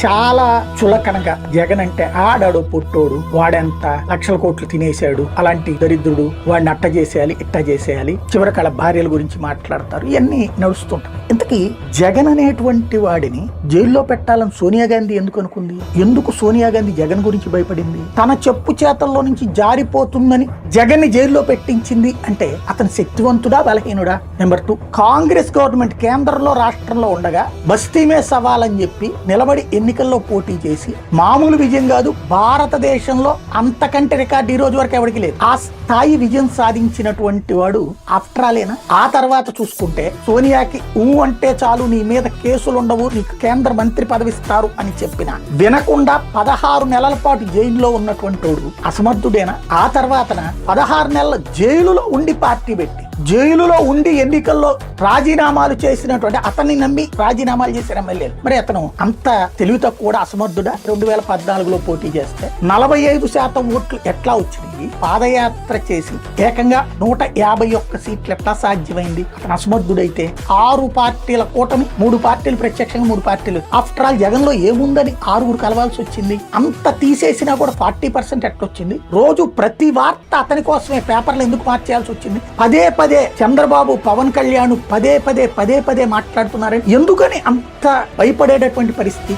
చాలా చులకనగా జగన్ అంటే ఆడాడు పుట్టోడు, వాడెంత లక్షల కోట్లు తినేశాడు, అలాంటి దరిద్రుడు, వాడిని అట్ట చేసేయాలి ఇట్ట చేసేయాలి, చివరికి వాళ్ళ భార్యల గురించి మాట్లాడతారు. ఇవన్నీ నడుస్తుంటాయి. ఇంతకీ జగన్ అనేటువంటి వాడిని జైల్లో పెట్టాలని సోనియా గాంధీ ఎందుకు అనుకుంది? ఎందుకు సోనియా గాంధీ జగన్ గురించి భయపడింది? తన చెప్పు చేతల్లో నుంచి జారిపోతుందని జగన్ ని జైల్లో పెట్టించింది అంటే అతను శక్తివంతుడా బలహీనుడా? నెంబర్ 2, కాంగ్రెస్ గవర్నమెంట్ కేంద్రంలో రాష్ట్రంలో ఉండగా బస్తీమే సవాల్ అని చెప్పి నిలబడి ఎన్నికల్లో పోటీ చేసి మామూలు విజయం కాదు, భారతదేశంలో అంతకంటే రికార్డు ఈ రోజు వరకు ఎవరికి లేదు. ఆ స్థాయి విజయం సాధించినటువంటి వాడు ఆఫ్టరాలేనా? ఆ తర్వాత చూసుకుంటే సోనియాకి అంటే చాలు నీ మీద కేసులు ఉండవు, నీకు కేంద్ర మంత్రి పదవి ఇస్తారు అని చెప్పిన వినకుండా 16 నెలల పాటు జైల్లో ఉన్నటువంటి వాడు అసమర్థుడేనా? ఆ తర్వాతన 16 నెలల జైలులో ఉండి పార్టీ పెట్టి జైలులో ఉండి ఎన్నికల్లో రాజీనామాలు చేసినటువంటి అతన్ని నమ్మి రాజీనామాలు చేసిన ఎమ్మెల్యేలు, మరి అతను అంత తెలివి తక్కువ అసమర్థుడా? 2014లో పోటీ చేస్తే 45% ఓట్లు ఎట్లా వచ్చినాయి? పాదయాత్ర చేసి ఏకంగా 151 సీట్లు ఎట్లా సాధ్యమైంది? అతను అసమర్థుడైతే 6 పార్టీల కూటమి, 3 పార్టీలు ప్రత్యక్షంగా, 3 పార్టీలు. ఆఫ్టర్ ఆల్ జగన్ లో ఏముందని 6 కలవాల్సి వచ్చింది? అంత తీసేసినా కూడా 40% ఎట్లొచ్చింది? రోజు ప్రతి వార్త అతని కోసమే పేపర్లు ఎందుకు మార్చేయాల్సి వచ్చింది? పదే చంద్రబాబు, పవన్ కళ్యాణ్ పదే పదే మాట్లాడుతున్నారు. ఎందుకని అంత భయపడేటటువంటి పరిస్థితి?